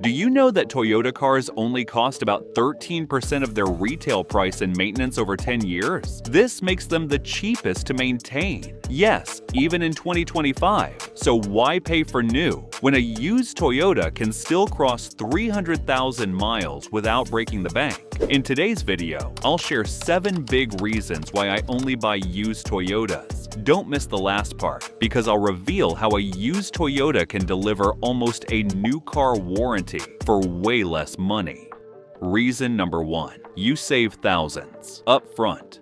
Do you know that Toyota cars only cost about 13% of their retail price in maintenance over 10 years? This makes them the cheapest to maintain. Yes, even in 2025. So why pay for new when a used Toyota can still cross 300,000 miles without breaking the bank? In today's video, I'll share 7 big reasons why I only buy used Toyotas. Don't miss the last part, because I'll reveal how a used Toyota can deliver almost a new car warranty for way less money. Reason number 1. You save thousands. Up front.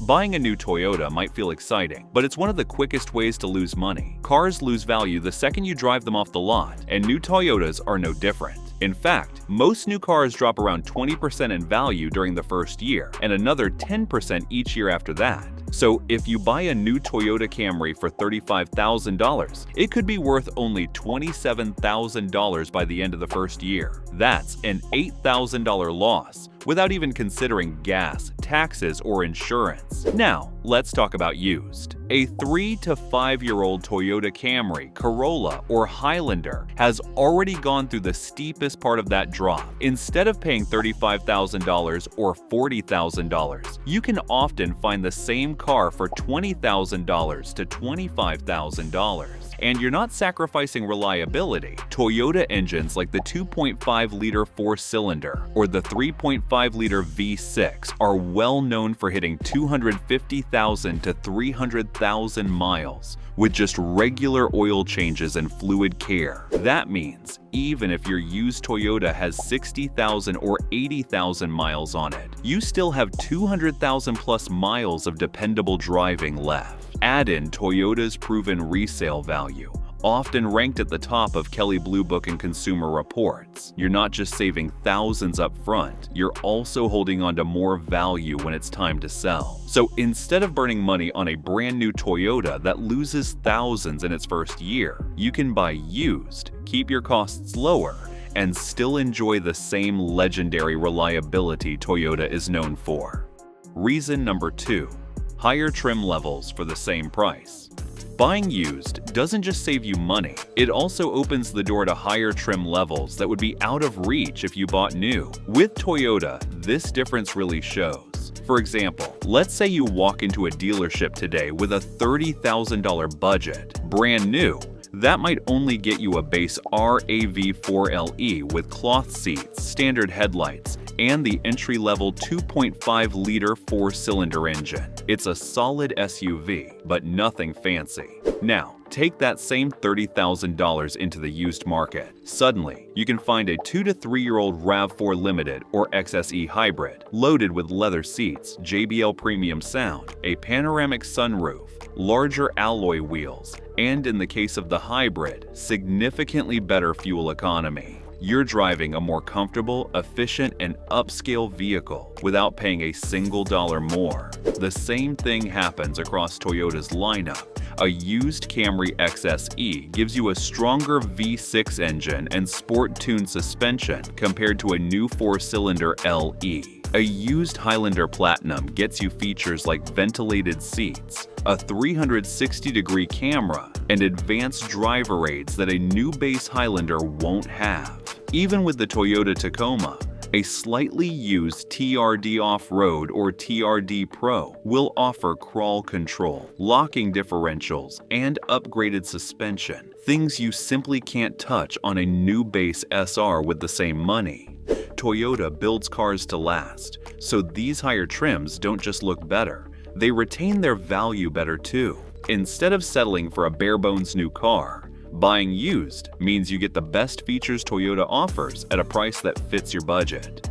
Buying a new Toyota might feel exciting, but it's one of the quickest ways to lose money. Cars lose value the second you drive them off the lot, and new Toyotas are no different. In fact, most new cars drop around 20% in value during the first year, and another 10% each year after that. So if you buy a new Toyota Camry for $35,000, it could be worth only $27,000 by the end of the first year. That's an $8,000 loss, without even considering gas, taxes, or insurance. Now, let's talk about used. A 3 to 5-year-old Toyota Camry, Corolla, or Highlander has already gone through the steepest part of that drop. Instead of paying $35,000 or $40,000, you can often find the same car for $20,000 to $25,000. And you're not sacrificing reliability. Toyota engines like the 2.5-liter 4-cylinder or the 3.5-liter V6 are well known for hitting 250,000 to 300,000 miles with just regular oil changes and fluid care. That means even if your used Toyota has 60,000 or 80,000 miles on it, you still have 200,000 plus miles of dependable driving left. Add in Toyota's proven resale value, often ranked at the top of Kelley Blue Book and Consumer Reports. You're not just saving thousands up front, you're also holding on to more value when it's time to sell. So instead of burning money on a brand new Toyota that loses thousands in its first year, you can buy used, keep your costs lower, and still enjoy the same legendary reliability Toyota is known for. Reason number 2. Higher trim levels for the same price. Buying used doesn't just save you money, it also opens the door to higher trim levels that would be out of reach if you bought new. With Toyota, this difference really shows. For example, let's say you walk into a dealership today with a $30,000 budget, brand new. That might only get you a base RAV4LE with cloth seats, standard headlights, and the entry-level 2.5-liter 4-cylinder engine. It's a solid SUV, but nothing fancy. Now, take that same $30,000 into the used market. Suddenly, you can find a 2 to 3-year-old RAV4 Limited or XSE Hybrid, loaded with leather seats, JBL premium sound, a panoramic sunroof, larger alloy wheels, and in the case of the Hybrid, significantly better fuel economy. You're driving a more comfortable, efficient, and upscale vehicle without paying a single dollar more. The same thing happens across Toyota's lineup. A used Camry XSE gives you a stronger V6 engine and sport-tuned suspension compared to a new 4-cylinder LE. A used Highlander Platinum gets you features like ventilated seats, a 360-degree camera, and advanced driver aids that a new base Highlander won't have. Even with the Toyota Tacoma, a slightly used TRD Off-Road or TRD Pro will offer crawl control, locking differentials, and upgraded suspension, things you simply can't touch on a new base SR with the same money. Toyota builds cars to last, so these higher trims don't just look better, they retain their value better too. Instead of settling for a bare-bones new car, buying used means you get the best features Toyota offers at a price that fits your budget.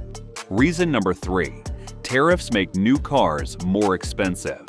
Reason number 3. Tariffs make new cars more expensive.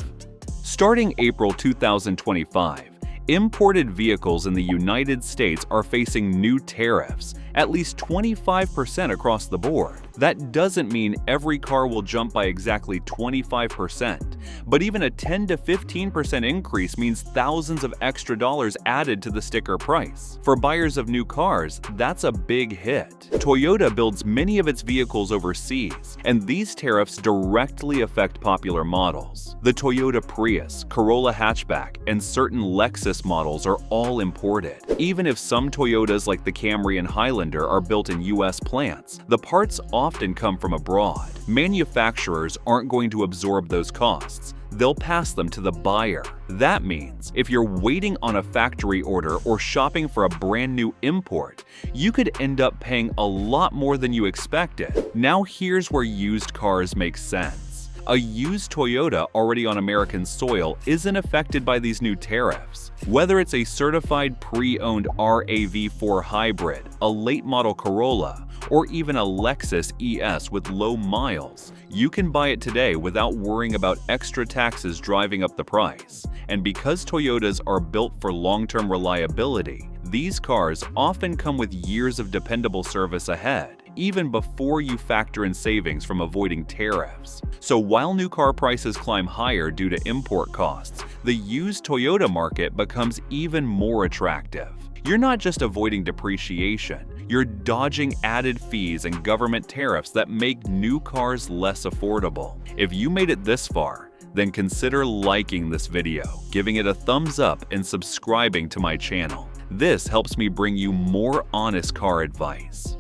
Starting April 2025, imported vehicles in the United States are facing new tariffs, at least 25% across the board. That doesn't mean every car will jump by exactly 25%, but even a 10 to 15% increase means thousands of extra dollars added to the sticker price. For buyers of new cars, that's a big hit. Toyota builds many of its vehicles overseas, and these tariffs directly affect popular models. The Toyota Prius, Corolla hatchback, and certain Lexus models are all imported. Even if some Toyotas like the Camry and Highlander Highlander are built in US plants, the parts often come from abroad. Manufacturers aren't going to absorb those costs. They'll pass them to the buyer. That means if you're waiting on a factory order or shopping for a brand new import, you could end up paying a lot more than you expected. Now here's where used cars make sense. A used Toyota already on American soil isn't affected by these new tariffs. Whether it's a certified pre-owned RAV4 hybrid, a late model Corolla, or even a Lexus ES with low miles, you can buy it today without worrying about extra taxes driving up the price. And because Toyotas are built for long-term reliability, these cars often come with years of dependable service ahead, even before you factor in savings from avoiding tariffs. So while new car prices climb higher due to import costs, the used Toyota market becomes even more attractive. You're not just avoiding depreciation, you're dodging added fees and government tariffs that make new cars less affordable. If you made it this far, then consider liking this video, giving it a thumbs up, and subscribing to my channel. This helps me bring you more honest car advice.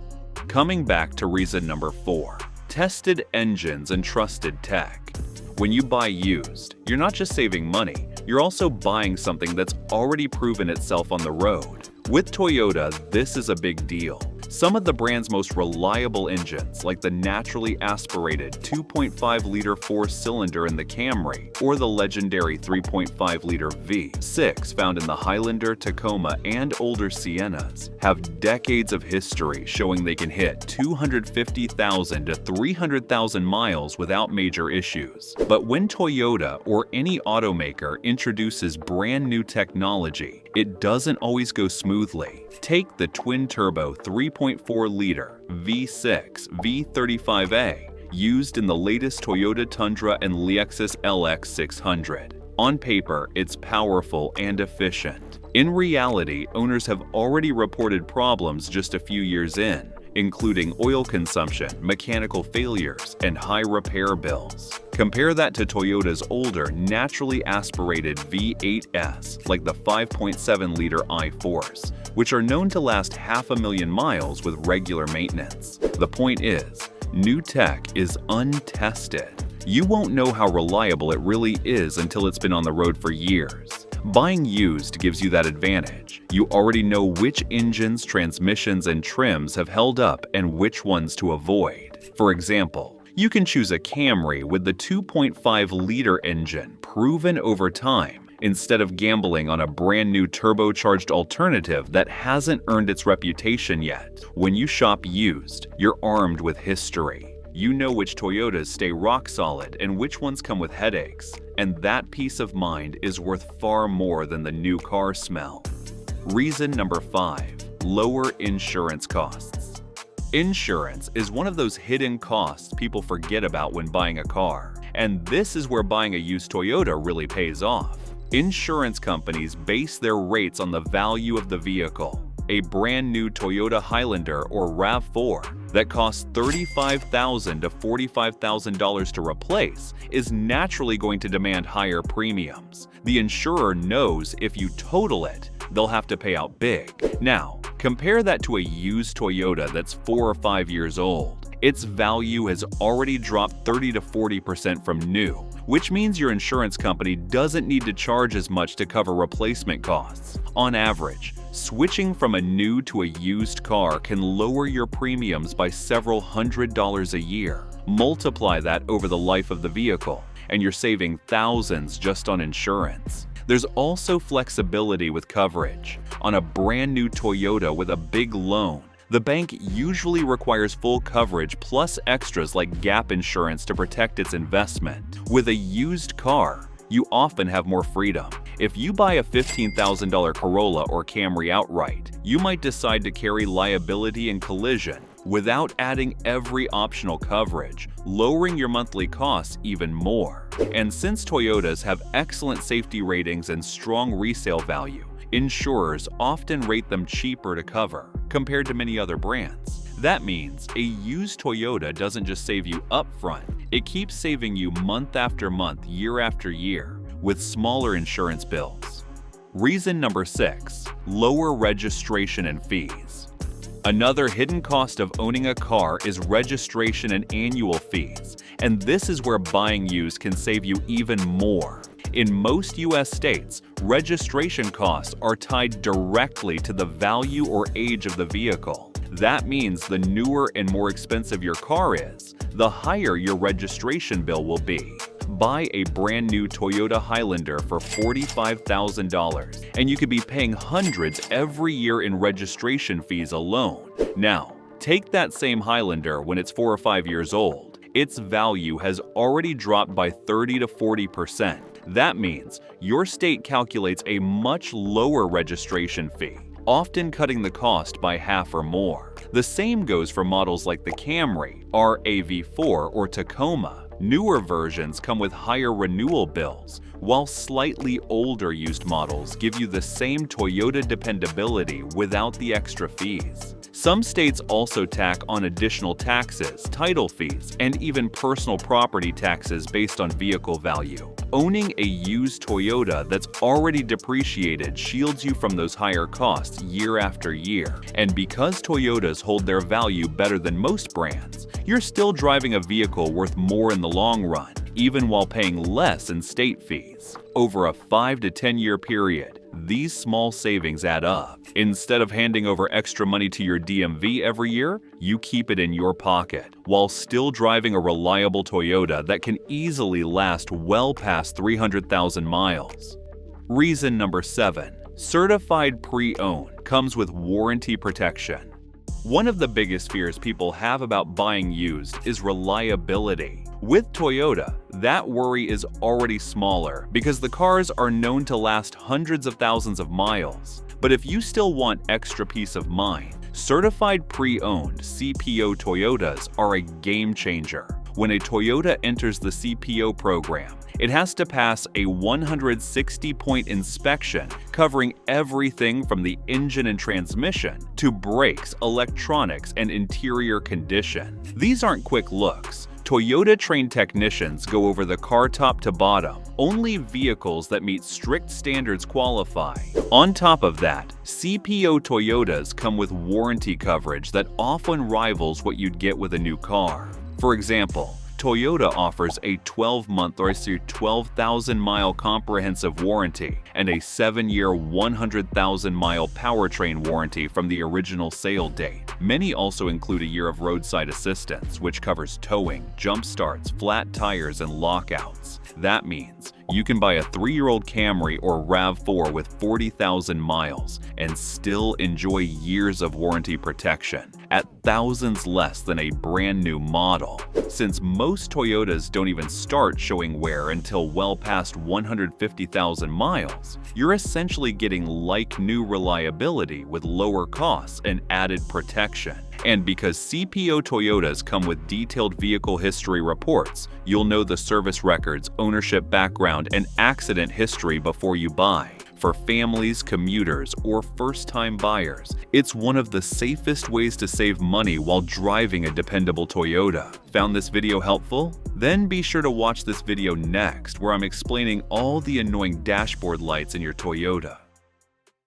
Coming back to reason number 4, tested engines and trusted tech. When you buy used, you're not just saving money, you're also buying something that's already proven itself on the road. With Toyota, this is a big deal. Some of the brand's most reliable engines, like the naturally aspirated 2.5-liter 4-cylinder in the Camry or the legendary 3.5-liter V6 found in the Highlander, Tacoma, and older Siennas, have decades of history showing they can hit 250,000 to 300,000 miles without major issues. But when Toyota or any automaker introduces brand new technology, it doesn't always go smoothly. Take the twin-turbo 3.4-liter V6 V35A used in the latest Toyota Tundra and Lexus LX 600. On paper, it's powerful and efficient. In reality, owners have already reported problems just a few years in, including oil consumption, mechanical failures, and high repair bills. Compare that to Toyota's older, naturally aspirated V8s, like the 5.7-liter i-Force, which are known to last 500,000 miles with regular maintenance. The point is, new tech is untested. You won't know how reliable it really is until it's been on the road for years. Buying used gives you that advantage. You already know which engines, transmissions, and trims have held up and which ones to avoid. For example, you can choose a Camry with the 2.5-liter engine proven over time instead of gambling on a brand new turbocharged alternative that hasn't earned its reputation yet. When you shop used, you're armed with history. You know which Toyotas stay rock solid and which ones come with headaches, and that peace of mind is worth far more than the new car smell. Reason number 5, lower insurance costs. Insurance is one of those hidden costs people forget about when buying a car, and this is where buying a used Toyota really pays off. Insurance companies base their rates on the value of the vehicle. A brand new Toyota Highlander or RAV4 that costs $35,000 to $45,000 to replace is naturally going to demand higher premiums. The insurer knows if you total it, they'll have to pay out big. Now, compare that to a used Toyota that's 4 or 5 years old. Its value has already dropped 30 to 40% from new, which means your insurance company doesn't need to charge as much to cover replacement costs. On average, switching from a new to a used car can lower your premiums by several $100s a year. Multiply that over the life of the vehicle, and you're saving thousands just on insurance. There's also flexibility with coverage. On a brand new Toyota with a big loan, the bank usually requires full coverage plus extras like gap insurance to protect its investment. With a used car, you often have more freedom. If you buy a $15,000 Corolla or Camry outright, you might decide to carry liability and collision without adding every optional coverage, lowering your monthly costs even more. And since Toyotas have excellent safety ratings and strong resale value, insurers often rate them cheaper to cover compared to many other brands. That means a used Toyota doesn't just save you upfront, it keeps saving you month after month, year after year, with smaller insurance bills. Reason number 6, lower registration and fees. Another hidden cost of owning a car is registration and annual fees, and this is where buying used can save you even more. In most U.S. states, registration costs are tied directly to the value or age of the vehicle. That means the newer and more expensive your car is, the higher your registration bill will be. Buy a brand new Toyota Highlander for $45,000, and you could be paying hundreds every year in registration fees alone. Now, take that same Highlander when it's 4 or 5 years old. Its value has already dropped by 30 to 40%. That means your state calculates a much lower registration fee, often cutting the cost by half or more. The same goes for models like the Camry, RAV4, or Tacoma. Newer versions come with higher renewal bills, while slightly older used models give you the same Toyota dependability without the extra fees. Some states also tack on additional taxes, title fees, and even personal property taxes based on vehicle value. Owning a used Toyota that's already depreciated shields you from those higher costs year after year. And because Toyotas hold their value better than most brands, you're still driving a vehicle worth more in the long run, even while paying less in state fees. Over a 5 to 10 year period, these small savings add up. Instead of handing over extra money to your DMV every year, you keep it in your pocket, while still driving a reliable Toyota that can easily last well past 300,000 miles. Reason number 7. Certified pre-owned comes with warranty protection. One of the biggest fears people have about buying used is reliability. With Toyota, that worry is already smaller because the cars are known to last hundreds of thousands of miles. But if you still want extra peace of mind, certified pre-owned CPO Toyotas are a game changer. When a Toyota enters the CPO program, it has to pass a 160-point inspection covering everything from the engine and transmission to brakes, electronics, and interior condition. These aren't quick looks. Toyota-trained technicians go over the car top to bottom. Only vehicles that meet strict standards qualify. On top of that, CPO Toyotas come with warranty coverage that often rivals what you'd get with a new car. For example, Toyota offers a 12-month or 12,000-mile comprehensive warranty and a 7-year 100,000-mile powertrain warranty from the original sale date. Many also include a year of roadside assistance, which covers towing, jump starts, flat tires, and lockouts. That means you can buy a 3-year-old Camry or RAV4 with 40,000 miles and still enjoy years of warranty protection at thousands less than a brand new model. Since most Toyotas don't even start showing wear until well past 150,000 miles, you're essentially getting like-new reliability with lower costs and added protection. And because CPO Toyotas come with detailed vehicle history reports, you'll know the service records, ownership background, and accident history before you buy. For families, commuters, or first-time buyers, it's one of the safest ways to save money while driving a dependable Toyota. Found this video helpful? Then be sure to watch this video next, where I'm explaining all the annoying dashboard lights in your Toyota.